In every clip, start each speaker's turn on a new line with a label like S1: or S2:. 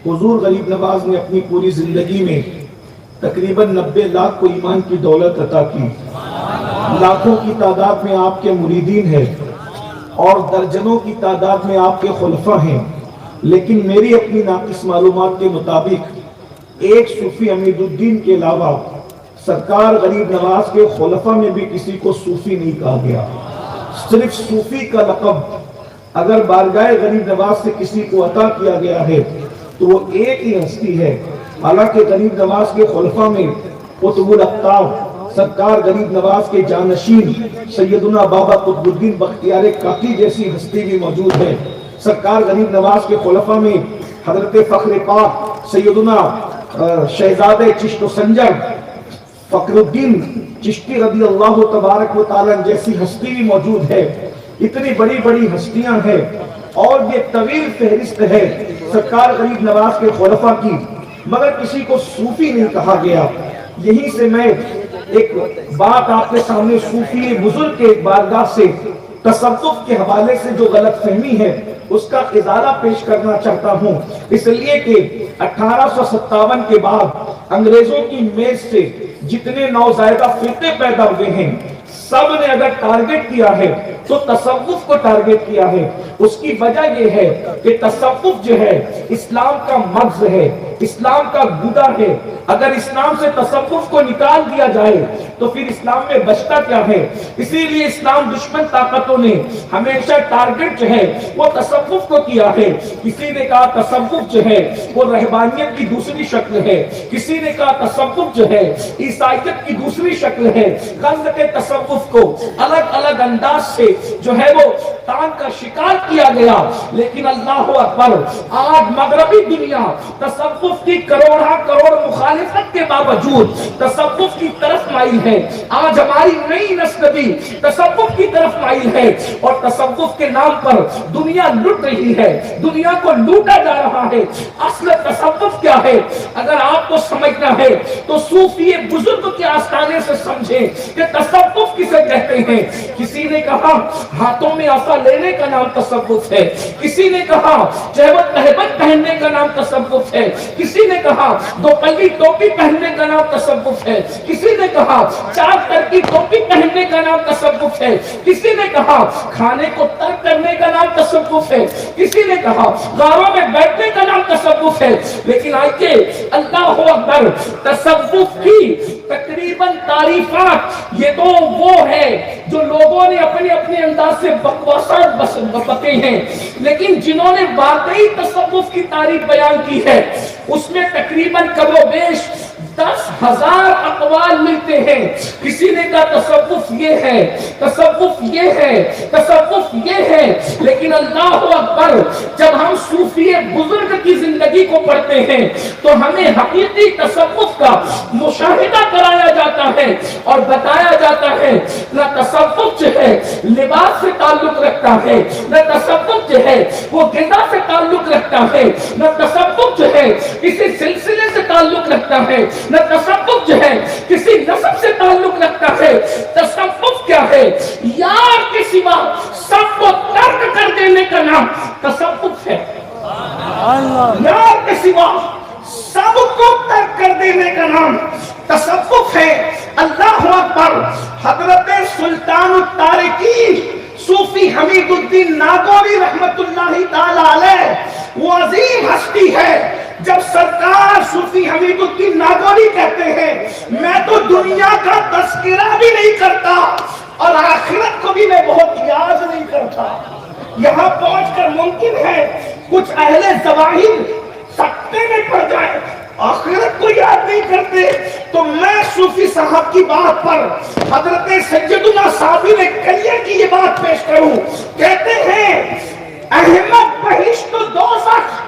S1: حضور غریب نواز نے اپنی پوری زندگی میں تقریباً 90 لاکھ کو ایمان کی دولت عطا کی، لاکھوں کی تعداد میں آپ کے مریدین ہیں اور درجنوں کی تعداد میں آپ کے خلفاء ہیں، لیکن میری اپنی ناقص معلومات کے مطابق ایک صوفی امید الدین کے علاوہ سرکار غریب نواز کے خلفاء میں بھی کسی کو صوفی نہیں کہا گیا۔ صرف صوفی کا لقب اگر بارگاہ غریب نواز سے کسی کو عطا کیا گیا ہے تو وہ ایک ہی ہستی ہے، حالانکہ غریب نواز کے خلفاء میں قطب الاقطاب سرکار غریب نواز کے جانشین سیدنا بابا قطب الدین بختیار کاکی جیسی ہستی بھی موجود ہے۔ سرکار غریب نواز کے خلفاء میں حضرت فخر پاک سیدنا شہزادہ چشت و سنجر فخر الدین چشتی رضی اللہ تبارک و تعالیٰ جیسی ہستی بھی موجود ہے۔ اتنی بڑی بڑی ہستیاں ہیں اور یہ طویل فہرست ہے سرکار غریب نواز کے خلفاء کی، مگر کسی کو صوفی نہیں کہا گیا۔ یہیں سے میں ایک بات آپ کے سامنے صوفی بزرگ کے بارگاہ سے تصوف کے حوالے سے جو غلط فہمی ہے اس کا ازالہ پیش کرنا چاہتا ہوں، اس لیے کہ 1857 کے بعد انگریزوں کی میز سے جتنے نوزائیدہ فرقے پیدا ہوئے ہیں سب نے اگر ٹارگٹ کیا ہے تو تصوف کو ٹارگٹ کیا ہے۔ اس کی وجہ یہ ہے کہ تصوف جو ہے اسلام کا مغز ہے، اسلام کا گودا ہے۔ اگر اسلام سے تصوف کو نکال دیا جائے تو پھر اسلام میں بچتا کیا ہے؟ اسی لیے اسلام دشمن طاقتوں نے ہمیشہ ٹارگٹ جو ہے وہ تصوف کو کیا ہے۔ کسی نے کہا تصوف جو ہے وہ رہبانیت کی دوسری شکل ہے، کسی نے کہا تصوف جو ہے عیسائیت کی دوسری شکل ہے۔ غرض کے تصوف کو الگ الگ انداز سے جو ہے وہ تان کا شکار کیا گیا، لیکن اللہ اکبر آج مغربی دنیا تصوف کی کروڑا کروڑ مخالفت کے باوجود تصوف کی طرف مائل ہے۔ آج ہماری نئی نسل بھی تصوف کی طرف مائل ہے اور تصوف کے نام پر دنیا لٹ رہی ہے، دنیا کو لوٹا جا رہا ہے۔ اصل تصوف کیا ہے اگر آپ کو سمجھنا ہے تو صوفی بزرگ کے آستانے سے سمجھیں کہ تصوف کسے کہتے ہیں۔ کسی نے کہا ہاتھوں میں عصا لینے کا نام تصوف ہے، کسی نے کہا جہبت تہبت پہننے کا نام تصوف ہے، کسی نے کہا دو پلی ٹوپی پہننے کا نام تصوف ہے، کسی نے کہا چار تر کی ٹوپی پہننے کا نام تصوف ہے، کسی نے کہا کھانے کو ترک کرنے کا نام تصوف ہے، کسی نے کہا غاروں میں بیٹھنے کا نام تصوف ہے۔ لیکن آئیے اللہ اکبر تصوف کی تقریباً تعریفات یہ تو وہ ہے جو لوگوں نے اپنے اپنے انداز سے بکواسات بتے ہیں، لیکن جنہوں نے واقعی تصوف کی تعریف بیان کی ہے اس میں تقریباً کم و بیش 10,000 اقوال ملتے ہیں۔ کسی نے کہا تصوف یہ ہے، تصوف یہ ہے، تصوف یہ ہے، لیکن اللہ اکبر جب ہم صوفی بزرگ کی زندگی کو پڑھتے ہیں تو ہمیں حقیقی تصوف کا مشاہدہ کرایا جاتا ہے اور بتایا جاتا ہے نہ تصوف جو ہے لباس سے تعلق رکھتا ہے، نہ تصوف جو ہے وہ غذا سے تعلق رکھتا ہے، نہ تصوف جو ہے کسی سلسلے سے تعلق رکھتا ہے، نہ تصوف جو ہے کسی نسب سے تعلق رکھتا ہے۔ تصوف کیا ہے؟ یار کے سوا سب کو ترک کر دینے کا نام تصوف ہے۔ یار کے سوا سب کو ترک کر دینے کا نام تصوف ہے۔ اللہ اکبر حضرت سلطان الطارقین صوفی حمید الدین ناگوری رحمت اللہ تعالی علیہ وہ عظیم ہستی ہے۔ جب سرکار صوفی حمید الدین ناگوری کہتے ہیں میں تو دنیا کا تذکرہ بھی نہیں کرتا اور آخرت کو بھی میں بہت یاد نہیں کرتا، یہاں پہنچ کر ممکن ہے کچھ اہل ظواہر سکتے میں پڑ جائے، آخرت کو یاد نہیں کرتے، تو میں صوفی صاحب کی بات پر حضرت سیدنا صاحبی نے کلیہ کی یہ بات پیش کروں۔ کہتے ہیں احمد بہشت و دوزخ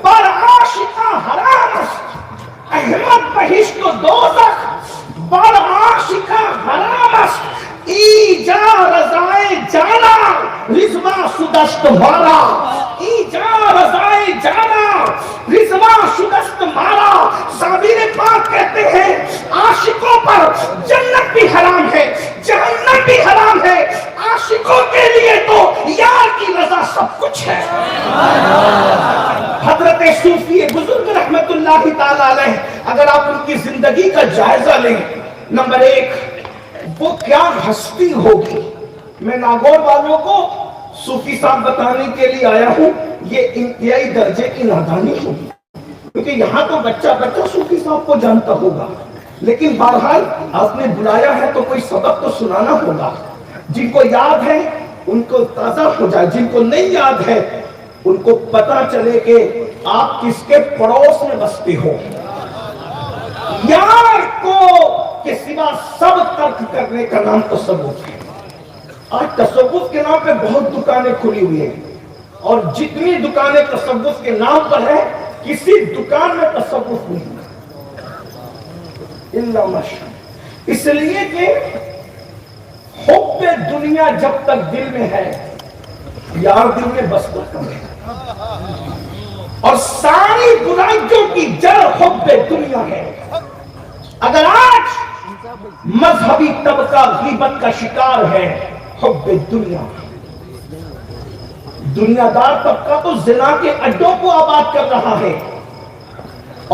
S1: بر عاشقاں حرام است، احمد بہشت و دوزخ بر عاشقاں حرام است، ایجا رضائے جانا رضوا شدست مارا، ایجا رضائے جانا رضوا شدست مارا۔ صابر پاک کہتے ہیں عاشقوں پر جنت بھی حرام ہے، جہنم بھی حرام ہے، عاشقوں کے لیے تو یار کی رضا سب کچھ ہے۔ حضرت صوفی بزرگ رحمت اللہ تعالی علیہ، اگر آپ ان کی زندگی کا جائزہ لیں، نمبر ایک، وہ کیا ہستی ہوگی۔ میں ناگور والوں کو صوفی صاحب بتانے کے لیے آیا ہوں، یہ انتہائی درجے کی نادانی ہوگی، کیونکہ یہاں تو بچہ صوفی صاحب کو جانتا ہوگا، لیکن بہرحال آپ نے بلایا ہے تو کوئی سبق تو سنانا ہوگا۔ جن کو یاد ہے ان کو تازہ ہو جائے، جن کو نہیں یاد ہے ان کو پتا چلے کہ آپ کس کے پڑوس میں بستے ہو۔ یار کو کے سوا سب ترک کرنے کا نام تصوف ہے۔ آج تصوف کے نام پہ بہت دکانیں کھلی ہوئی ہیں، اور جتنی دکانیں تصوف کے نام پر ہے، کسی دکان میں تصوف نہیں الا ماشاء، اس لیے کہ حب دنیا جب تک دل میں ہے، یار دل میں بس کم ہے، اور ساری برائیوں کی جڑ حب دنیا ہے۔ اگر آج مذہبی طبقہ غیبت کا شکار ہے، حب دنیا، دنیا دار طبقہ تو زنا کے اڈوں کو آباد کر رہا ہے،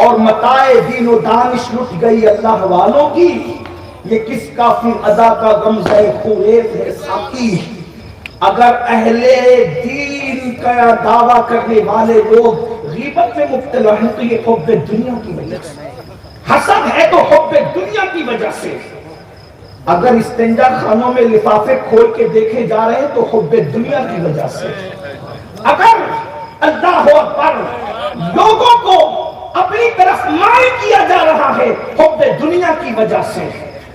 S1: اور متاع دین و دانش لٹ گئی اللہ والوں کی، یہ کس کافر ادا کا غمزہ خوریز ہے ساقی۔ اگر اہل دین کا دعویٰ کرنے والے لوگ غیبت میں مبتلا ہیں تو یہ حب دنیا کی وجہ سے، حسد ہے تو حب دنیا کی وجہ سے۔ اگر استنجا خانوں میں لفافے کھول کے دیکھے جا رہے ہیں تو حب دنیا کی وجہ سے۔ اگر اللہ اکبر لوگوں کو اپنی طرف مائل کیا جا رہا ہے، حب دنیا کی وجہ سے۔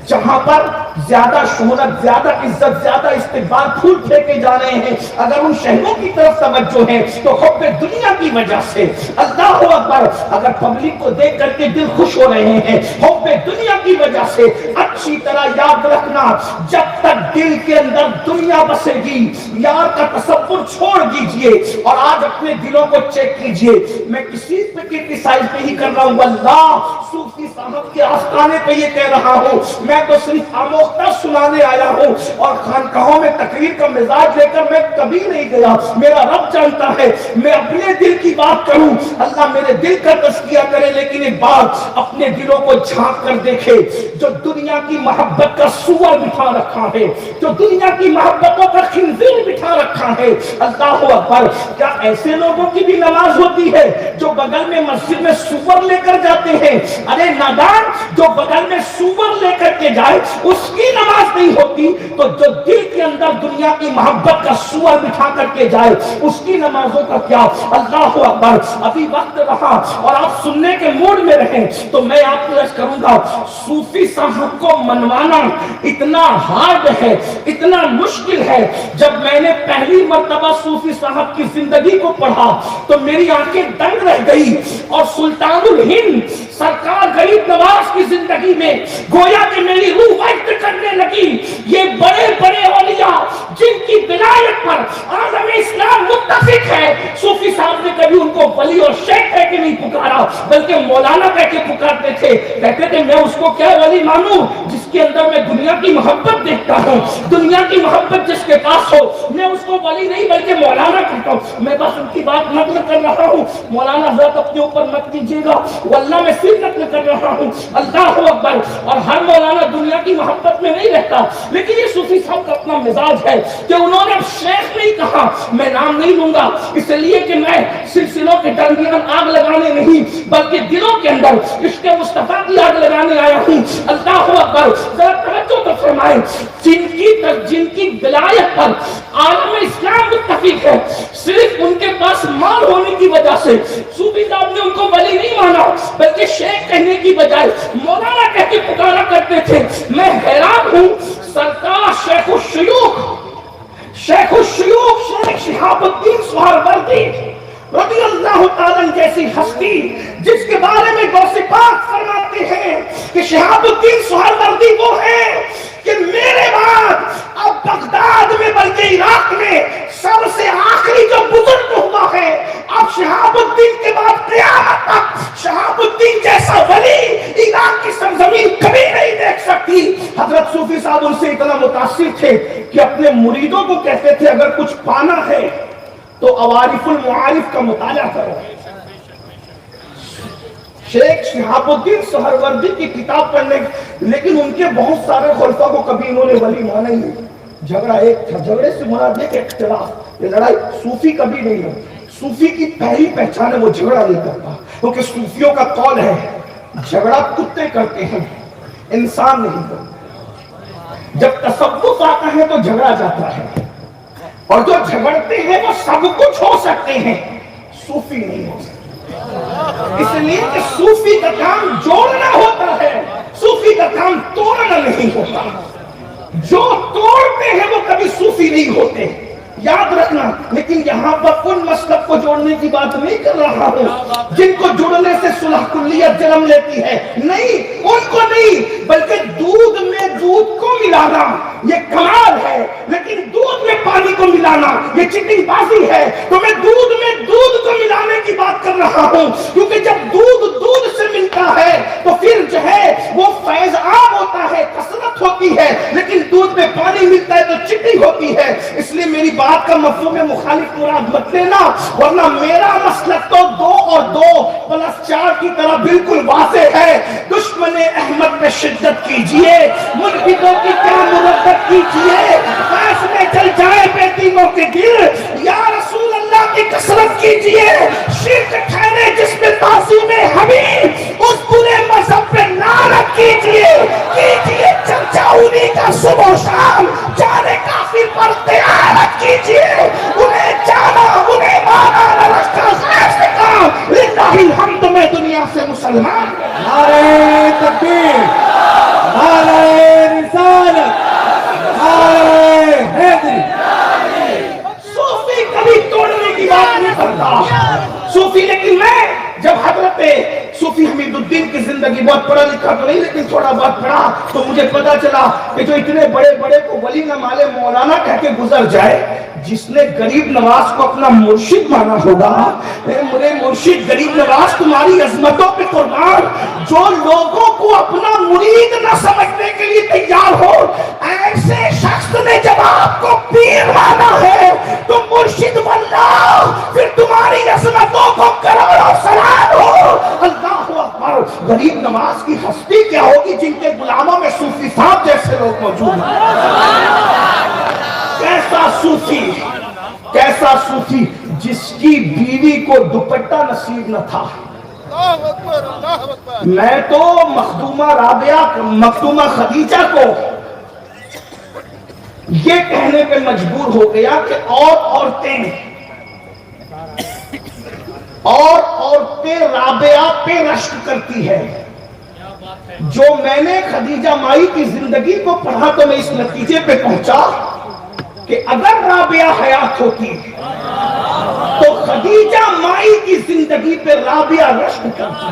S1: جہاں پر زیادہ شہرت، زیادہ عزت، زیادہ استقبال پھول پھینکے جا رہے ہیں، اگر ان شہروں کی طرف توجہ ہے تو حب دنیا کی وجہ سے۔ اللہ اکبر، اگر پبلک کو دیکھ کر کے دل خوش ہو رہے ہیں، حب دنیا کی وجہ سے۔ اچھی طرح یاد رکھنا، جب تک دل کے اندر دنیا بسے گی، یار کا تصور چھوڑ دیجئے، اور آج اپنے دلوں کو چیک کیجئے۔ میں کسی پہ کرٹیسائز نہیں کر رہا ہوں، واللہ صوفی صاحب کے آستانے پہ یہ کہہ رہا ہوں، میں تو صرف آموختہ سنانے آیا ہوں، اور خانقاہوں میں تقریر کا مزاج لے کر میں کبھی نہیں گیا۔ میرا رب جانتا ہے میں اپنے دل کی بات کروں، اللہ میرے دل کا تزکیہ کرے، لیکن ایک بات، اپنے دلوں کو جھانک کر دیکھے، جو دنیا کی محبت کا سور بٹھا رکھا ہے، جو دنیا کی محبتوں کا خنزیر بٹھا رکھا ہے، اللہ اکبر، کیا ایسے لوگوں کی بھی نماز ہوتی ہے جو بغل میں مسجد میں سور لے کر جاتے ہیں؟ ارے نادان، جو بغل میں سور لے کر کے جائے اس کی نماز نہیں ہوتی، تو جو دل کے اندر دنیا کی محبت کا سور بٹھا کر کے جائے اس کی نمازوں کا کیا؟ اللہ اکبر۔ ابھی وقت رہا اور آپ سننے کے موڈ میں رہیں تو میں آپ کو عرض کروں گا، صوفی صاحب کو منوانا اتنا ہارڈ ہے، اتنا مشکل ہے۔ جب میں نے پہلی مرتبہ صوفی صاحب کی زندگی کو پڑھا تو میری آنکھیں دنگ رہ گئی، اور سلطان الہند سرکار غریب نواز کی زندگی میں گویا کہ میری روح وقت کرنے لگی۔ یہ بڑے بڑے اولیاء جن کی ولایت پر عالم اسلام متفق ہے، صوفی صاحب نے کبھی ان کو ولی اور شیخ کہہ کے نہیں پکارا، بلکہ مولانا کہہ کے پکارتے تھے۔ کہتے تھے میں اس کو کیا ولی مانوں جس کے اندر میں دنیا کی محبت دیکھتا ہوں، دنیا کی محبت جس کے پاس ہو، میں اس کو ولی نہیں بلکہ مولانا کہتا ہوں۔ میں بس ان کی بات نقل کر رہا ہوں، مولانا حضرت اپنے اوپر مت کیجیے گا، واللہ میں صرف نقل کر رہا ہوں۔ اللہ اکبر۔ اور ہر مولانا دنیا کی محبت میں نہیں رہتا، لیکن یہ صوفی صاحب کا اپنا مزاج ہے کہ انہوں نے شیخ نہیں کہا، میں نام نہیں لوں گا اس لیے کہ میں سلسلوں کے درمیان آگ لگانے نہیں بلکہ دلوں کے اندر عشق مصطفیٰ کی آگ لگانے آیا ہوں۔ اللہ اکبر۔ ذرا توجہ تو فرمائیں، جن کی ولایت پر عالم اسلام متفق ہے، صرف ان کے پاس مال ہونے کی وجہ سے صوفی صاحب نے ان کو ولی نہیں مانا بلکہ شیخ کہنے کی بجائے مولانا کہہ کے پکارا کرتے تھے۔ میں حیران ہوں، سرکار شیخ الشیوخ شیخ شہاب الدین سہروردی رضی اللہ تعالیٰ جیسی ہستی جس کے بارے میں غوث پاک فرماتے ہیں کہ شہاب الدین سہروردی وہ ہے کہ میرے بعد اب بغداد میں بلکہ عراق میں سب سے آخری جو بزرگ ہوا ہے، اب شہاب الدین کے بعد قیامت تک شہاب الدین جیسا ولی عراق کی سرزمین کبھی نہیں دیکھ سکتی۔ حضرت صوفی صاحب ان سے اتنا متاثر تھے کہ اپنے مریدوں کو کہتے تھے اگر کچھ پانا ہے تو عوارف المعارف کا مطالعہ کرو. شیخ شہاب الدین سہروردی کی کتاب پڑھنے، لیکن ان کے بہت سارے خلفاء کو کبھی انہوں نے ولی مانا ہی نہیں. جھگڑا ایک تھا، جھگڑے سے مراد یہ کہ اختلاف، یہ لڑائی. صوفی کبھی نہیں ہے. صوفی کی پہلی پہچان ہے وہ جھگڑا نہیں کرتا، کیونکہ صوفیوں کا قول ہے جھگڑا کتے کرتے ہیں، انسان نہیں کرتے. جب تصوف آتا ہے تو جھگڑا جاتا ہے، اور جو جھگڑتے ہیں وہ سب کچھ ہو سکتے ہیں، صوفی نہیں ہو سکتے. اس لیے کہ صوفی کا کام جوڑنا ہوتا ہے، صوفی کا کام توڑنا نہیں ہوتا. جو توڑتے ہیں وہ کبھی صوفی نہیں ہوتے، یاد رکھنا. لیکن یہاں پر ان مسلک کو جوڑنے کی بات نہیں کر رہا ہوں جن کو جڑنے سے صلح کلیت جنم لیتی ہے، نہیں، ان کو نہیں، بلکہ دودھ میں دودھ کو ملانا یہ کمال ہے. لیکن دودھ میں پانی کو ملانا یہ چٹنگ بازی ہے. تو میں دودھ میں دودھ کو ملانے کی بات کر رہا ہوں، کیونکہ جب دودھ سے ملتا ہے تو پھر جو ہے وہ فیض عام ہوتا ہے، کثرت ہوتی ہے. لیکن دودھ میں پانی ملتا ہے تو چٹنگ ہوتی ہے. اس لیے میری بات کا مفہوم مخالف مراد مت لینا، ورنہ میرا مسلک تو 2 اور 2 + 4 کی طرح بالکل واضح ہے. دشمن احمد میں شدت کیجئے، ملحدوں کی کیا مردت کیجئے، کاش میں چل جائے بے دینوں کے دل، یا رسول اللہ کی کثرت کیجئے. شرک ٹھہرے جس میں تعظیم حبیب، اس برے مذہب پہ لعنت کیجئے چرچا انہی کا صبح و شام. جانے کافر پر قیامت کیجئے، انہیں جانا انہیں مانا نہ رشتہ خیر سے کام. للہ الحمد میں دنیا سے مسلمان.
S2: نعرہ تکبیر، نعرہ رسالت، نعرہ حیدری.
S1: صوفی کبھی توڑنے کی بات نہیں کرتا صوفی. لیکن میں جب حضرت صوفی حمید الدین کی زندگی، بہت پڑھا لکھا تو نہیں لیکن تھوڑا بہت پڑھا، تو مجھے پتا چلا کہ جو اتنے بڑے بڑے کو ولی نہ مالے مولانا کہہ کے گزر جائے، جس نے غریب نواز کو اپنا مرشد مانا ہوگا، میرے مرشد غریب نواز تمہاری عظمتوں پہ قربان. جو لوگوں کو اپنا مرید نہ سمجھنے کے لیے تیار ہو، ایسے شخص نے جب آپ کو پیر مانا ہے تو مرشد واللہ، پھر تمہاری عظمتوں کو کروڑوں سلام ہو. اللہ اکبر. غریب نواز کی ہستی کیا ہوگی جن کے غلاموں میں صوفی صاحب جیسے لوگ موجود ہیں. کیسا صوفی جس کی بیوی کو دوپٹہ نصیب نہ تھا. میں تو مخدومہ خدیجہ کو یہ کہنے پہ مجبور ہو گیا کہ عورتیں رابعہ پہ رشک کرتی ہے. جو میں نے خدیجہ مائی کی زندگی کو پڑھا تو میں اس نتیجے پہ پہنچا کہ اگر رابعہ حیات ہوتی تو خدیجہ مائی کی زندگی پہ رابعہ رشک کرتی.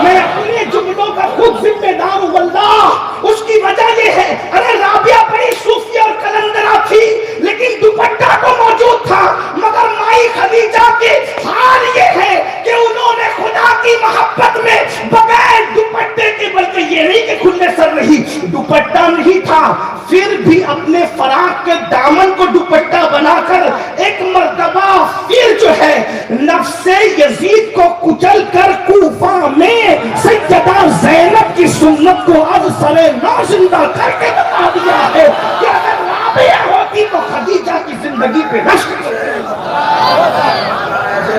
S1: میں اپنے جملوں کا خود ذمہ دار ہوں واللہ. اس کی وجہ یہ ہے، ارے رابعہ بڑی صوفی اور کلندرہ تھی لیکن دوپٹہ تو موجود تھا. مگر مائی خدیجہ کے حال یہ ہے کہ انہوں نے خدا کی محبت میں بغیر دوپٹے کے، بلکہ یہ نہیں کہ کھلے سر رہی، دوپٹہ نہیں تھا پھر بھی اپنے فراق کے دامن کو دوپٹہ بنا کر ایک مرتبہ پھر جو ہے نفس یزید کو کچل کر کوفہ میں سیدہ زینب کی سنت کو از سرے نو زندہ کر کے بتا دیا ہے کہ اگر رابعہ ہوتی تو خدیجہ کی زندگی پہ رشک کرتی.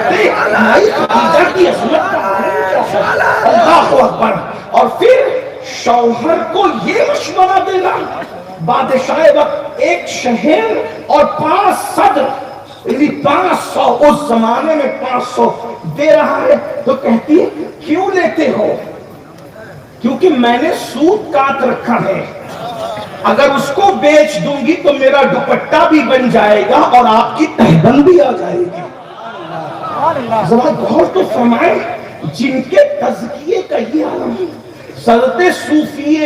S1: خدیجہ کی عظمت کا اللہ اکبر. اور پھر شوہر کو یہ مشورہ دینا، بادشاہ وقت 1 شہر اور 5 صدر، یعنی 500، اس زمانے میں 500 دے رہا ہے تو کہتی ہے کیوں لیتے ہو؟ کیونکہ میں نے سود کاٹ رکھا ہے، اگر اس کو بیچ دوں گی تو میرا دوپٹہ بھی بن جائے گا اور آپ کی تہبند بھی آ جائے گی. ذرا غور تو فرمائیں، جن کے تزکیے کا یہ عالم ہے. حضرت صوفی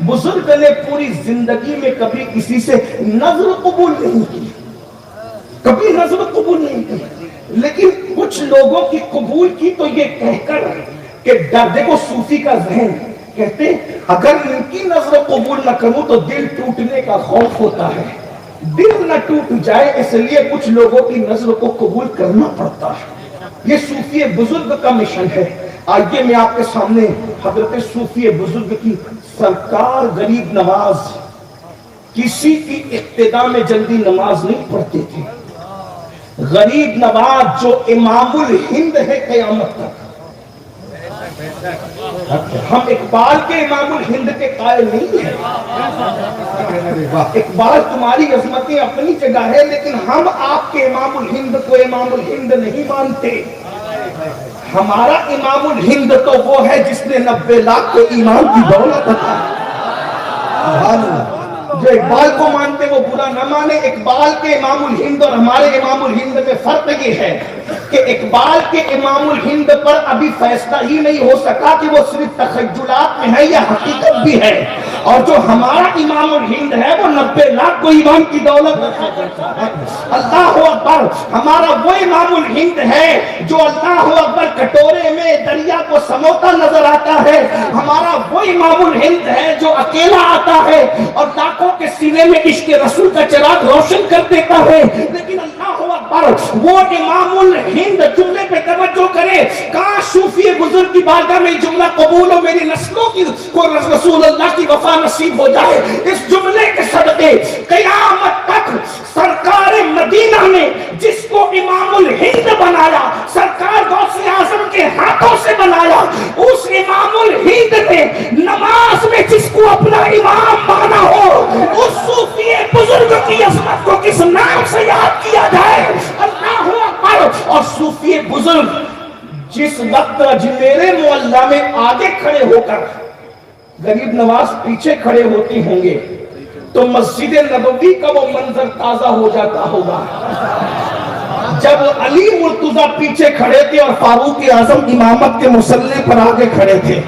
S1: بزرگ نے پوری زندگی میں کبھی کسی سے نظر قبول نہیں کی، کبھی نظر قبول نہیں کی. لیکن کچھ لوگوں کی قبول کی تو یہ کہہ کر کہ دیکھو صوفی کا ذہن، کہتے اگر ان کی نظر قبول نہ کروں تو دل ٹوٹنے کا خوف ہوتا ہے. دل نہ ٹوٹ جائے اس لیے کچھ لوگوں کی نظر کو قبول کرنا پڑتا ہے. یہ صوفی بزرگ کا مشن ہے. آئیے میں آپ کے سامنے حضرت صوفی بزرگ کی سرکار غریب نواز کسی کی اقتداء میں جلدی نماز نہیں پڑھتے تھے. غریب نواز جو امام الہند ہے قیامت تک. ہم اقبال کے امام الہند کے قائل نہیں ہیں. اقبال تمہاری عظمتیں اپنی جگہ ہے لیکن ہم آپ کے امام الہند کو امام الہند نہیں مانتے. ہمارا امام الہند تو وہ ہے جس نے 90 لاکھ کو ایمان کی دولت عطا. جو اقبال کو مانتے وہ برا نہ مانے. اقبال کے امام الہند اور ہمارے امام الہند میں فرق یہ ہے کہ اقبال کے امام الہند پر ابھی فیصلہ ہی نہیں ہو سکا کہ وہ صرف تخیلات میں ہے یا حقیقت بھی ہے. اور جو ہمارا امام الہند ہے وہ 90 لاکھ کو ایمان کی دولت. اللہ اکبر. ہمارا وہ امام الہند ہے جو اللہ اکبر کٹورے میں دریا کو سموتا نظر آتا ہے. ہمارا وہ امام الہند ہے جو اکیلا آتا ہے اور لاکھوں کے سینے میں عشق رسول کا چراغ روشن کر دیتا ہے. لیکن اللہ اکبر وہ امام الہند. جملے پہ توجہ کرے. کاش صوفی بزرگ کی بارگاہ میں جملہ قبول ہو, میری نسلوں کی کو رسول اللہ کی وفا نصیب ہو جائے. اس جملے کے صدقے قیامت تک سرکار مدینہ نے جس کو امام الہند بنایا, سرکار غوث اعظم کے ہاتھوں سے بنایا, اس امام الہند نے نماز میں جس کو اپنا امام مانا ہو, اس صوفی بزرگ کی عظمت کو کس نام سے یاد کیا جائے. اللہ اکبر. اور صوفی بزرگ جس وقت اجمیر معلیٰ میں آگے کھڑے ہو کر غریب نواز پیچھے کھڑے ہوتے ہوں گے تو مسجد نبوی کا وہ منظر تازہ ہو جاتا ہوگا. جب علی مرتضیٰ پیچھے کھڑے تھے اور فاروق اعظم امامت کے مصلی پر آگے کھڑے تھے,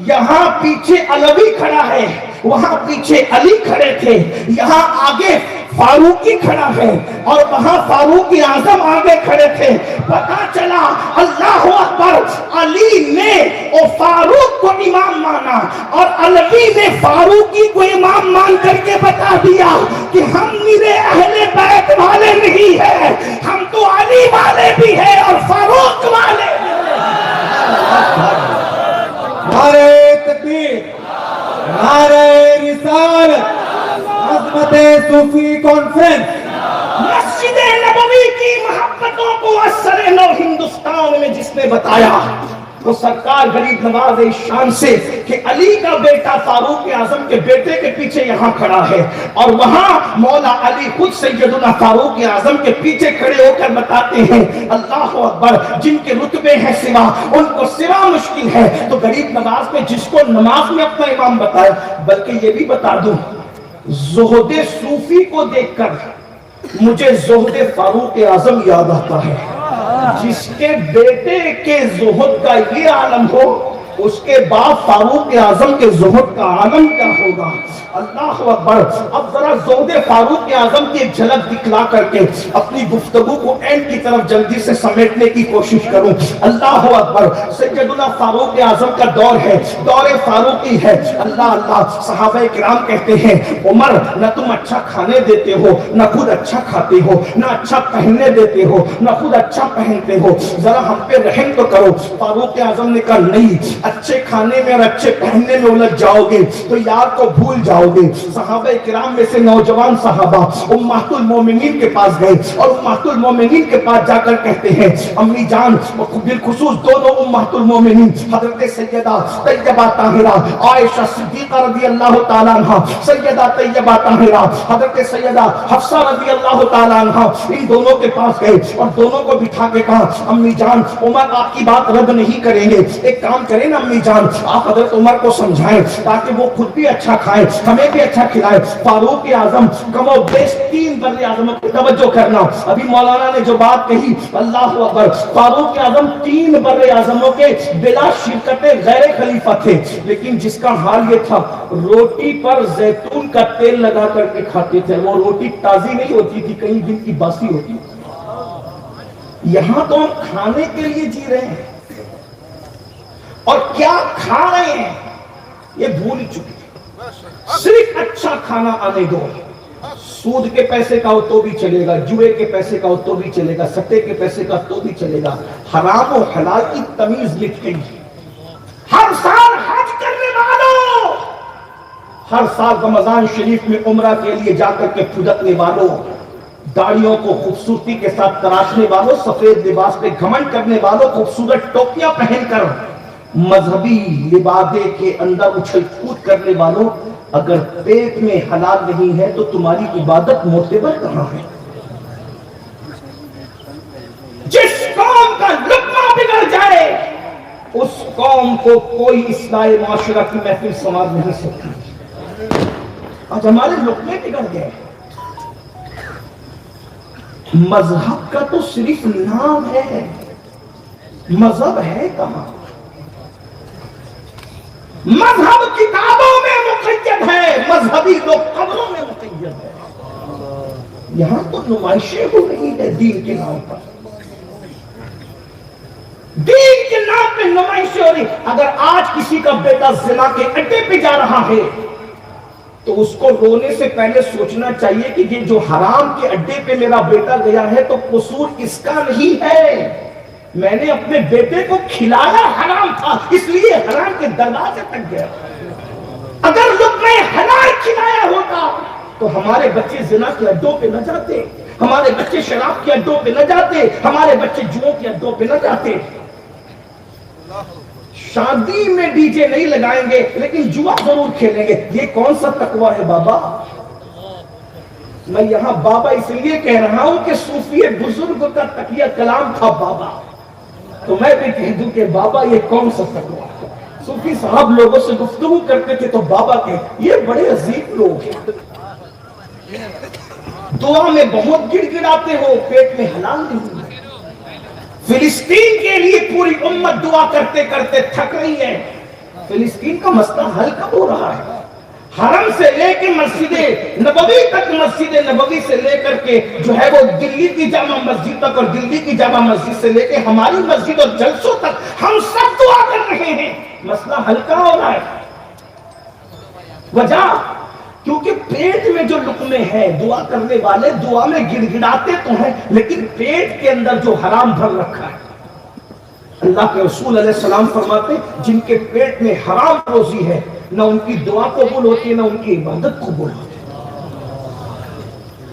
S1: یہاں پیچھے علوی کھڑا ہے, وہاں پیچھے علی کھڑے تھے, یہاں آگے فاروقی کھڑا ہے اور وہاں فاروق اعظم آگے کھڑے تھے. پتا چلا اللہ اکبر علی نے فاروق کو امام مانا اور علوی نے فاروقی کو امام مان کر کے بتا دیا کہ ہم میرے اہل بیت والے نہیں ہیں, ہم تو علی والے بھی ہیں اور فاروق والے.
S2: نعرہ تکبیر, نعرہ رسالت, عظمت صوفی کانفرنس.
S1: مسجد نبوی کی محبتوں کو اثر نو ہندوستان میں جس نے بتایا وہ سرکار غریب نواز شان سے کہ علی کا بیٹا فاروق اعظم کے بیٹے کے پیچھے یہاں کھڑا ہے اور وہاں مولا علی خود سیدنا فاروق اعظم کے پیچھے کھڑے ہو کر بتاتے ہیں اللہ اکبر جن کے رتبے ہیں سوا ان کو سوا مشکل ہے. تو غریب نواز نے جس کو نماز میں اپنا امام بتایا, بلکہ یہ بھی بتا دوں زہد صوفی کو دیکھ کر مجھے زہد فاروق اعظم یاد آتا ہے. جس کے بیٹے کے زہد کا یہ عالم ہو اس کے بعد فاروق اعظم کے زہد کا عالم کیا ہوگا. اللہ اکبر. اب ذرا زہد فاروق اعظم کی ایک جھلک دکھلا کر کے اپنی گفتگو کو اینڈ کی طرف جلدی سے سمیٹنے کی کوشش کروں. اللہ اکبر. سیدنا فاروق اعظم کا دور ہے, دور فاروقی ہے. اللہ اللہ. صحابہ کرام کہتے ہیں عمر نہ تم اچھا کھانے دیتے ہو, نہ خود اچھا کھاتے ہو, نہ اچھا پہننے دیتے ہو, نہ خود اچھا پہنتے ہو, ذرا ہم پہ رحم تو کرو. فاروق اعظم نے کہا نہیں, اچھے کھانے میں اور اچھے پہننے میں الجھ جاؤ گے تو یار کو بھول جاؤ گے. صحابہ کرام میں سے نوجوان صحابہ امہات المومنین کے پاس گئے اور امہات المومنین کے پاس جا کر کہتے ہیں امی جان, بالخصوص دونوں امہات المومنین حضرت سیدہ طیبہ طاہرہ عائشہ صدیقہ رضی اللہ تعالیٰ عنہ, سیدہ طیبہ طاہرہ حضرت سیدہ حفصہ رضی اللہ تعالیٰ عنہ, ان دونوں کے پاس گئے اور دونوں کو بٹھا کے کہا امی جان عمر آپ کی بات رد نہیں کریں گے, ایک کام کریں نا امی جان آپ حضرت عمر کو سمجھائیں تاکہ وہ خود بھی اچھا کھائیں ہمیں بھی اچھا کھلائے. فاروق اعظم کم و بیش 3 بر اعظموں کی توجہ کرنا, ابھی مولانا نے جو بات کہی اللہ اکبر, فاروق اعظم 3 بر اعظموں کے بلا شرکت غیر خلیفہ تھے, لیکن جس کا حال یہ تھا روٹی پر زیتون کا تیل لگا کر کے کھاتے تھے. وہ روٹی تازی نہیں ہوتی تھی, کئی دن کی باسی ہوتی تھی. یہاں تو ہم کھانے کے لیے جی رہے ہیں اور کیا کھا رہے ہیں یہ بھول چکے. صرف اچھا کھانا آنے دو. سود کے پیسے کا ہو تو بھی چلے گا، جوئے کے پیسے کا ہو تو بھی چلے گا، سٹے کے پیسے کا تو بھی چلے گا. حرام و حلال کی تمیز لکھ گئی. ہر سال حج کرنے والوں، ہر سال رمضان شریف میں عمرہ کے لیے جا کر کے پھدکنے والوں، داڑھیوں کو خوبصورتی کے ساتھ تراشنے والوں، سفید لباس پہ گھمنڈ کرنے والوں، خوبصورت ٹوپیاں پہن کر مذہبی لبادے کے اندر اچھل کود کرنے والوں، اگر پیٹ میں حلال نہیں ہے تو تمہاری عبادت معتبر کہاں ہے؟ جس قوم کا لقمہ بگڑ جائے اس قوم کو کوئی اصلاح معاشرہ کی محفل سنوار نہیں سکتی. آج ہمارے لقمے بگڑ گئے. مذہب کا تو صرف نام ہے، مذہب ہے کہاں؟ مذہب کتابوں میں مقید ہے، مذہبی لوگ قبروں میں مقید ہے. یہاں تو نمائشیں ہو رہی ہے دین کے نام پر، دین کے نام پہ نمائشیں ہو رہی. اگر آج کسی کا بیٹا زنا کے اڈے پہ جا رہا ہے تو اس کو رونے سے پہلے سوچنا چاہیے کہ یہ جو حرام کے اڈے پہ میرا بیٹا گیا ہے تو قصور اس کا نہیں ہے، میں نے اپنے بیٹے کو کھلایا حرام تھا اس لیے حرام کے دروازے تک گیا. اگر لقمہ حلال کھلایا ہوتا تو ہمارے بچے زنا کے اڈوں پہ نہ جاتے، ہمارے بچے شراب کے اڈوں پہ نہ جاتے، ہمارے بچے جوؤں کے اڈوں پہ نہ جاتے. شادی میں ڈی جے نہیں لگائیں گے لیکن جوا ضرور کھیلیں گے. یہ کون سا تقویٰ ہے بابا؟ میں یہاں بابا اس لیے کہہ رہا ہوں کہ صوفی بزرگ کا تقیہ کلام تھا بابا، تو میں بھی کہہ دوں کہ بابا یہ کون سا تقویٰ ہے؟ صوفی صاحب لوگوں سے گفتگو کرتے تھے تو بابا کہتے یہ بڑے عظیم لوگ ہیں، دعا میں بہت گڑ گڑاتے ہو، پیٹ میں حلال نہیں ہے. فلسطین کے لیے پوری امت دعا کرتے کرتے تھک رہی ہے. فلسطین کا مسئلہ حل کب ہو رہا ہے؟ حرم سے لے کے مسجد نبوی تک، مسجد نبوی سے لے کر کے جو ہے وہ دلی کی جامع مسجد تک، اور دلی کی جامع مسجد سے لے کے ہماری مسجد اور جلسوں تک ہم سب دعا کر رہے ہیں. مسئلہ حل کہاں ہو رہا ہے؟ وجہ کیونکہ پیٹ میں جو لقمے ہیں، دعا کرنے والے دعا میں گڑ گڑاتے تو ہیں لیکن پیٹ کے اندر جو حرام بھر رکھا ہے. اللہ کے رسول علیہ السلام فرماتے جن کے پیٹ میں حرام روزی ہے نہ ان کی دعا قبول ہوتی ہے نہ ان کی عبادت قبول ہوتی ہے.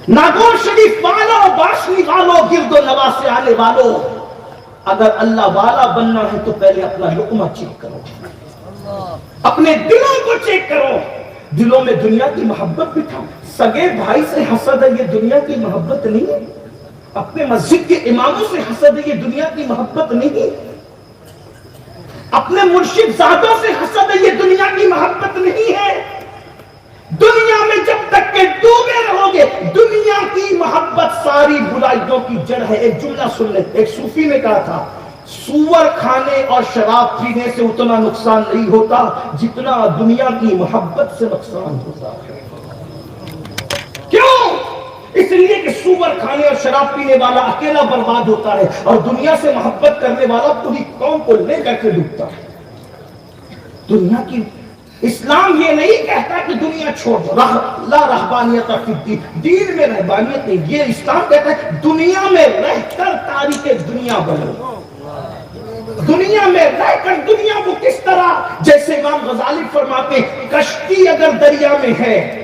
S1: ناگور شریف والوں، باشنی والوں، گرد و نواز سے آنے والوں، اگر اللہ والا بننا ہے تو پہلے اپنا لقمہ چیک کرو، اپنے دلوں کو چیک کرو. دلوں میں دنیا کی محبت بٹھاؤ. سگے بھائی سے حسد ہے یہ دنیا کی محبت نہیں ہے. اپنے مسجد کے اماموں سے حسد ہے یہ دنیا کی محبت نہیں ہے. اپنے مرشد زادوں سے حسد ہے یہ دنیا کی محبت نہیں ہے. دنیا میں جب تک کہ ڈوبے رہو گے، دنیا کی محبت ساری برائیوں کی جڑ ہے. ایک جملہ سن لیں، ایک صوفی نے کہا تھا سور کھانے اور شراب پینے سے اتنا نقصان نہیں ہوتا جتنا دنیا کی محبت سے نقصان ہوتا ہے. کیوں؟ اس لیے کہ سور کھانے اور شراب پینے والا اکیلا برباد ہوتا ہے اور دنیا سے محبت کرنے والا پوری قوم کو لے کر کے ڈوبتا ہے. دنیا کی اسلام یہ نہیں کہتا کہ دنیا چھوڑ دو، لا رہبانیت فی الدین، دین میں رہبانیت نہیں. یہ اسلام کہتا ہے دنیا میں رہ کر تاریخ دنیا بنو. دنیا میں رہ کر دنیا کو کس طرح، جیسے امام غزالی فرماتے کشتی اگر دریا میں ہے